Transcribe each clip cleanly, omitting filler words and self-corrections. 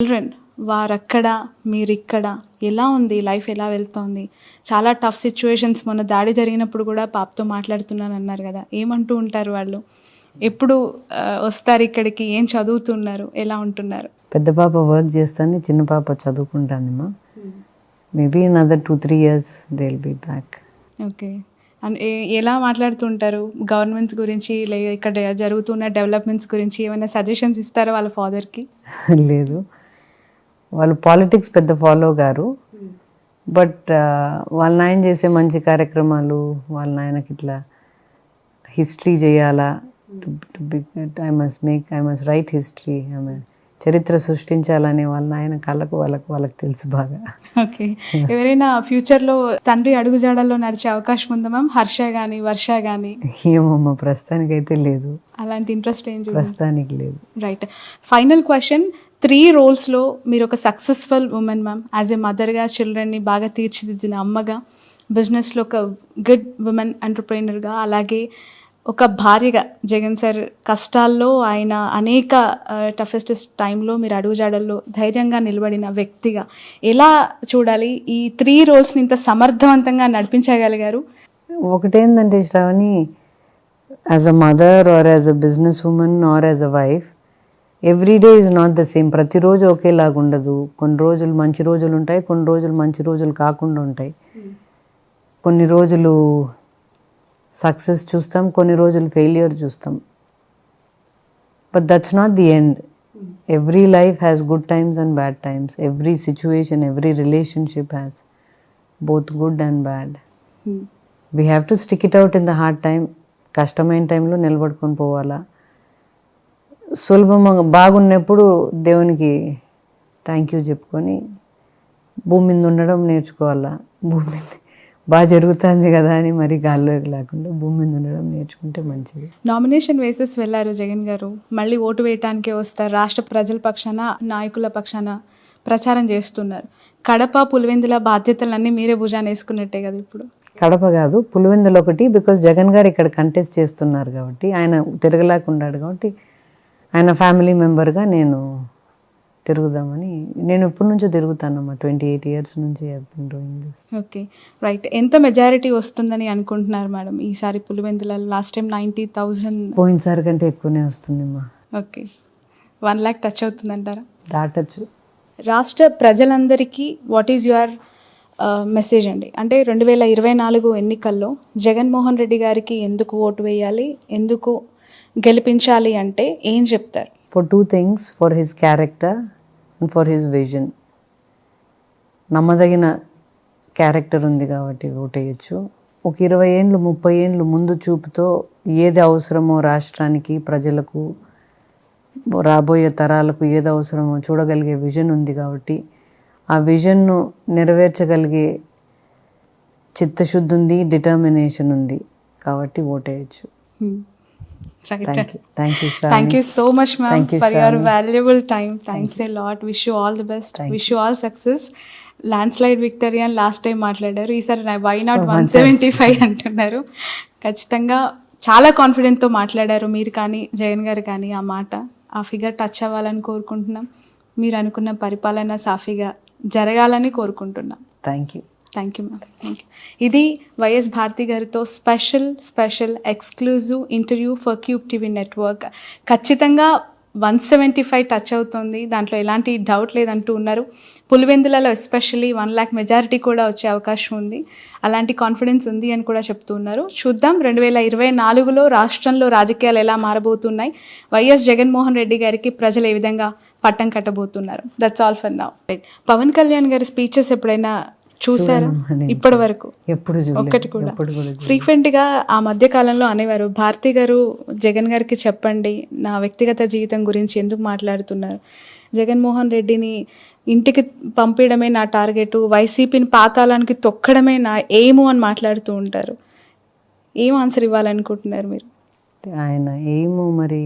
Children వారక్కడ మీరిక్కడ ఎలా ఉంది లైఫ్, ఎలా వెళ్తోంది? చాలా టఫ్ సిచ్యువేషన్స్, మొన్న దాడి జరిగినప్పుడు కూడా పాపతో మాట్లాడుతున్నాను అన్నారు కదా, ఏమంటూ ఉంటారు వాళ్ళు? ఎప్పుడు వస్తారు ఇక్కడికి? ఏం చదువుతున్నారు? ఎలా ఉంటున్నారు? పెద్ద పాప వర్క్ చేస్తాను, చిన్న పాప చదువుకుంటానమ్మా. Maybe in other 2-3 years they will be back. Okay. And ఎలా మాట్లాడుతుంటారు గవర్నమెంట్స్ గురించి, లేదా ఇక్కడ జరుగుతున్న డెవలప్మెంట్స్ గురించి? ఏమైనా సజెషన్స్ ఇస్తారా వాళ్ళ ఫాదర్కి? లేదు, వాళ్ళు పాలిటిక్స్ పెద్ద ఫాలో గారు. బట్ వాళ్ళ నాయన చేసే మంచి కార్యక్రమాలు, వాళ్ళ నాయనకి ఇట్లా హిస్టరీ చేయాలా, ఐ మస్ట్ రైట్ హిస్టరీ, చరిత్ర సృష్టించాలని వాళ్ళ నాయన కళ్ళకు వాళ్ళకి తెలుసు బాగా. ఓకే. ఎవరైనా ఫ్యూచర్లో తండ్రి అడుగుజాడల్లో నడిచే అవకాశం ఉందా మ్యామ్? హర్ష కానీ, వర్ష కానీ? ఏమమ్మా, ప్రస్తుతానికి అయితే లేదు. అలాంటి ఇంట్రెస్ట్ ఏం ప్రస్తుతానికి లేదు. రైట్. Final question. 3 రోల్స్లో మీరు ఒక successful woman ma'am, as a మదర్గా, చిల్డ్రన్ని బాగా తీర్చిదిద్దిన అమ్మగా, బిజినెస్లో ఒక గుడ్ ఉమెన్ ఎంటర్ప్రైనర్గా, అలాగే ఒక భార్యగా, జగన్ సార్ కష్టాల్లో ఆయన అనేక టఫెస్ట్ టైంలో మీరు అడుగుజాడల్లో ధైర్యంగా నిలబడిన వ్యక్తిగా ఎలా చూడాలి? ఈ 3 రోల్స్ని ఇంత సమర్థవంతంగా నడిపించగలిగారు. ఒకటేంటంటే Shravani, as a mother or as a business woman or as a wife, every day is not the same. ప్రతిరోజు ఒకేలాగా ఉండదు. కొన్ని రోజులు మంచి రోజులు ఉంటాయి, కొన్ని రోజులు మంచి రోజులు కాకుండా ఉంటాయి. కొన్ని రోజులు సక్సెస్ చూస్తాం, కొన్ని రోజులు ఫెయిల్యూర్ చూస్తాం. But that's not the end. Every life has good times and bad times. Every situation, every relationship has both good and bad. We have to stick it out in the hard time. కష్టమైన టైంలో నిలబడుకొని పోవాలా. సులభంగా బాగున్నప్పుడు దేవునికి thank you చెప్పుకొని భూమి మీద ఉండడం నేర్చుకోవాలా. భూమి మీద బాగా జరుగుతుంది కదా అని మరి గాల్లో లేకుండా భూమి మీద ఉండడం నేర్చుకుంటే మంచిది. నామినేషన్ వేసేసి వెళ్ళారు జగన్ గారు, మళ్ళీ ఓటు వేయటానికే వస్తారు. రాష్ట్ర ప్రజల పక్షాన, నాయకుల పక్షాన ప్రచారం చేస్తున్నారు. కడప, పులివెందుల బాధ్యతలన్నీ మీరే భుజాన వేసుకున్నట్టే కదా ఇప్పుడు? కడప కాదు, పులివెందుల ఒకటి. బికాస్ జగన్ గారు ఇక్కడ కంటెస్ట్ చేస్తున్నారు కాబట్టి, ఆయన తిరగలేకున్నాడు కాబట్టి, ఆయన ఫ్యామిలీ మెంబర్గా నేను తిరుగుదామని. నేను ఎప్పటి నుంచో తిరుగుతానమ్మా, 28 years నుంచి. Okay, right. ఎంత మెజారిటీ వస్తుందని అనుకుంటున్నారు మేడం ఈసారి పులివెందులలో? లాస్ట్ టైం 90,000, పోయినసారి కంటే ఎక్కువనే వస్తుందమ్మా. ఓకే, 1 lakh టచ్ అవుతుందంటారా? దాటచ్చు. రాష్ట్ర ప్రజలందరికీ వాట్ ఈజ్ యువర్ మెసేజ్ అండి? అంటే 2024 ఎన్నికల్లో జగన్మోహన్ రెడ్డి గారికి ఎందుకు ఓటు వేయాలి, ఎందుకు గెలిపించాలి అంటే ఏం చెప్తారు? For 2 things, for his character and for his vision. నమ్మదగిన క్యారెక్టర్ ఉంది కాబట్టి ఓటేయచ్చు. ఒక 20 ఏళ్ళు 30 ఏళ్ళు ముందు చూపుతో ఏది అవసరమో రాష్ట్రానికి, ప్రజలకు, రాబోయే తరాలకు ఏది అవసరమో చూడగలిగే విజన్ ఉంది కాబట్టి, ఆ విజన్ను నెరవేర్చగలిగే చిత్తశుద్ధి ఉంది, డిటర్మినేషన్ ఉంది కాబట్టి ఓటేయచ్చు. Thank you so much ma'am for your valuable time. Thanks a lot. Wish you all the best. Wish you all success. Landslide victory అని లాస్ట్ టైం మాట్లాడారు, ఈసారి why not 175 అంటున్నారు. ఖచ్చితంగా చాలా కాన్ఫిడెంట్తో మాట్లాడారు మీరు కానీ, జగన్ గారు కానీ. ఆ మాట, ఆ ఫిగర్ టచ్ అవ్వాలని కోరుకుంటున్నాం. మీరు అనుకున్న పరిపాలన సాఫీగా జరగాలని కోరుకుంటున్నాం. Thank you ma'am. Thank you. ఇది వైఎస్ భారతి గారితో special exclusive interview for cube TV network. ఖచ్చితంగా 175 టచ్ అవుతుంది, దాంట్లో ఎలాంటి డౌట్ లేదంటూ ఉన్నారు. పులివెందులలో ఎస్పెషల్లీ 1 lakh మెజారిటీ కూడా వచ్చే అవకాశం ఉంది, అలాంటి కాన్ఫిడెన్స్ ఉంది అని కూడా చెప్తూ ఉన్నారు. చూద్దాం 2024లో రాష్ట్రంలో రాజకీయాలు ఎలా మారబోతున్నాయి, వైఎస్ జగన్మోహన్ రెడ్డి గారికి ప్రజలు ఏ విధంగా పట్టం కట్టబోతున్నారు. That's all for now. Pawan Kalyan గారి స్పీచెస్ ఎప్పుడైనా చూసారా? ఇప్పటి వరకు ఒక్కటి కూడా? ఫ్రీక్వెంట్గా ఆ మధ్య కాలంలో అనేవారు, భారతి గారు జగన్ గారికి చెప్పండి నా వ్యక్తిగత జీవితం గురించి ఎందుకు మాట్లాడుతున్నారు, జగన్మోహన్ రెడ్డిని ఇంటికి పంపించడమే నా టార్గెట్, వైసీపీని పాతాళానికి తొక్కడమే నా ఎయిము అని మాట్లాడుతూ ఉంటారు. ఏం ఆన్సర్ ఇవ్వాలనుకుంటున్నారు మీరు? ఆయన ఎయిము మరి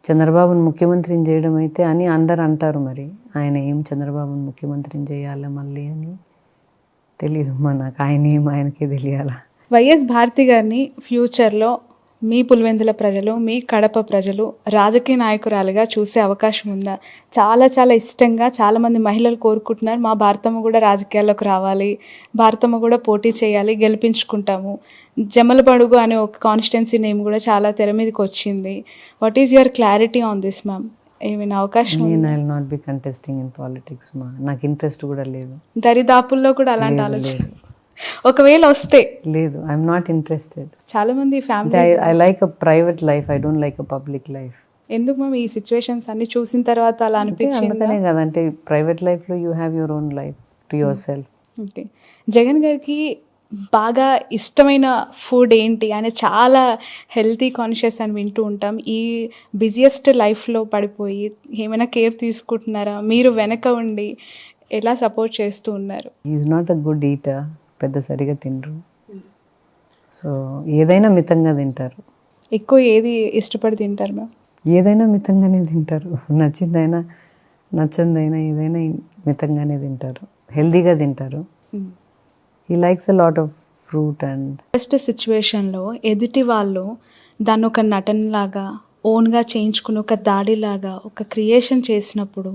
చంద్రబాబును ముఖ్యమంత్రిని చేయడం అయితే అని అందరు అంటారు. మరి ఆయన ఏం చంద్రబాబును ముఖ్యమంత్రిని చేయాలి మళ్ళీ అని తెలీదు మనకు. ఆయన ఏం ఆయనకే తెలియాలా. వైఎస్ భారతి గారిని ఫ్యూచర్లో మీ పులివెందుల ప్రజలు, మీ కడప ప్రజలు రాజకీయ నాయకురాలుగా చూసే అవకాశం ఉందా? చాలా చాలా ఇష్టంగా చాలామంది మహిళలు కోరుకుంటున్నారు, మా భారతమ్మ కూడా రాజకీయాల్లోకి రావాలి, భారతమ్మ కూడా పోటీ చేయాలి, గెలిపించుకుంటాము. జమలబడుగు అనే ఒక కాన్స్టిట్యున్సీ నేమ్ కూడా చాలా తెర మీదకి వచ్చింది. What is your clarity on this ma'am? ఏమైనా అవకాశం నేను I will not be contesting in politics మా, నాకు ఇంట్రెస్ట్ కూడా లేదు. దరిదాపుల్లో కూడా అలాంటి లేదు, ఆలోచన లేదు. ఒకవేళ వస్తే? లేదు, ఐఎమ్ నాట్ ఇంట్రెస్టెడ్. చాలా మంది family I like a private life, I don't like a public life. ఎందుకు మ్యామ్ ఈ సిచ్యువేషన్స్ అన్ని చూసిన తర్వాత అలా అనిపించింది? అందుకనే కదా, అంటే ప్రైవేట్ లైఫ్లో you have your own life to your self. Okay. Jagan గారికి బాగా ఇష్టమైన ఫుడ్ ఏంటి? ఆయన చాలా హెల్తీ కాన్షియస్ అని వింటూ ఉంటాం. ఈ బిజియెస్ట్ లైఫ్లో పడిపోయి ఏమైనా కేర్ తీసుకుంటున్నారా? మీరు వెనక ఉండి ఎలా సపోర్ట్ చేస్తూ ఉన్నారు? Is not a good eater, పెద్ద సరిగా తినరు. సో ఏదైనా మితంగా తింటారు. ఎక్కువ ఏది ఇష్టపడి తింటారు మ్యామ్? ఏదైనా మితంగానే తింటారు, నచ్చిందైనా నచ్చందైనా ఏదైనా మితంగానే తింటారు, హెల్దీగా తింటారు. He likes a lot of fruit and best సిచ్యువేషన్లో ఎదుటి వాళ్ళు దాన్ని ఒక నటనలాగా ఓన్గా చేయించుకుని ఒక దాడిలాగా ఒక క్రియేషన్ చేసినప్పుడు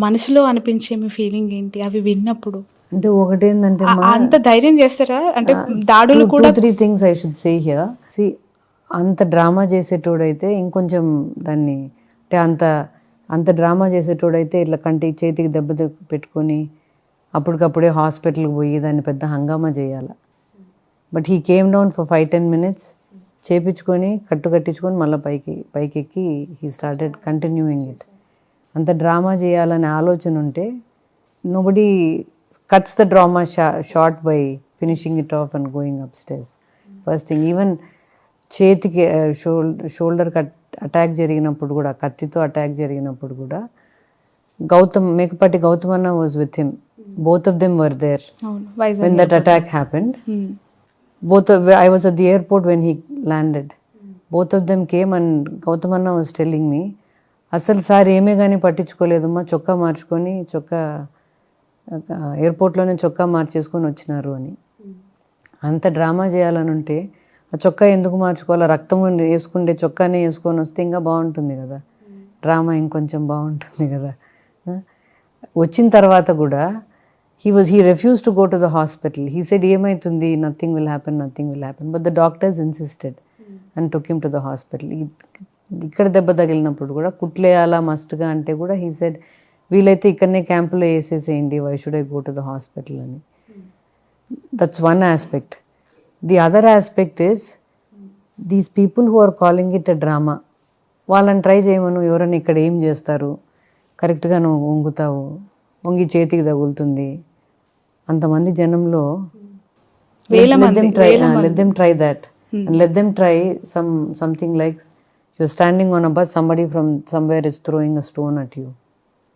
మనసులో అనిపించే మీ ఫీలింగ్ ఏంటి అవి విన్నప్పుడు? అంటే ఒకటేంటంటే అంత ధైర్యం చేస్తారా? అంటే దాడులు కూడా 2-3 things I should say here. See, అంత డ్రామా చేసేటోడైతే ఇంకొంచెం దాన్ని, అంటే అంత డ్రామా చేసేటోడైతే ఇట్లా చేతికి దెబ్బ పెట్టుకొని అప్పటికప్పుడే హాస్పిటల్కి పోయి దాన్ని పెద్ద హంగామా చేయాలి. But he came down for 5-10 minutes, చేపించుకొని కట్టించుకొని మళ్ళీ పైకెక్కి హీ స్టార్టెడ్ కంటిన్యూయింగ్ ఇట్. అంత డ్రామా చేయాలనే ఆలోచన ఉంటే nobody cuts the drama short by finishing it off and going upstairs. First thing, even చేతికి షోల్డర్ అటాక్ జరిగినప్పుడు కూడా, కత్తితో అటాక్ జరిగినప్పుడు కూడా మేకపాటి గౌతమ్ అన్న was with him. Both of them were there when that attack happened. I was at the airport when he landed. Both of them came and Gautam Anna was telling me, అసలు sir ఏమే కానీ పట్టించుకోలేదమ్మా, చొక్కా మార్చుకొని ఎయిర్పోర్ట్లోనే చొక్కా మార్చేసుకొని వచ్చినారు అని. అంత drama చేయాలని ఉంటే ఆ చొక్కా ఎందుకు మార్చుకోవాలా? రక్తం వేసుకుంటే చొక్కానే వేసుకొని వస్తే ఇంకా బాగుంటుంది కదా, డ్రామా ఇంకొంచెం బాగుంటుంది కదా. వచ్చిన తర్వాత కూడా he refused to go to the hospital. He said ఏమవుతుంది, nothing will happen. But the doctors insisted and took him to the hospital. ఇక్కడ దెబ్బ తగిలినప్పుడు కూడా కుట్లేయాలా మస్ట్గా అంటే కూడా he said వీలైతే ఇక్కడనే క్యాంపులో వేసేసేయండి, why should I go to the hospital అని. That's one aspect. The other aspect is these people who are calling it a drama, వాళ్ళని ట్రై చేయమను, ఎవరైనా ఇక్కడ ఏం చేస్తారు, కరెక్ట్గా నువ్వు వంగుతావు, వంగి చేతికి తగులుతుంది, అంతమంది జనంలో let them try that. And let them try something like you're standing on a bus, somebody from somewhere is throwing a stone at you.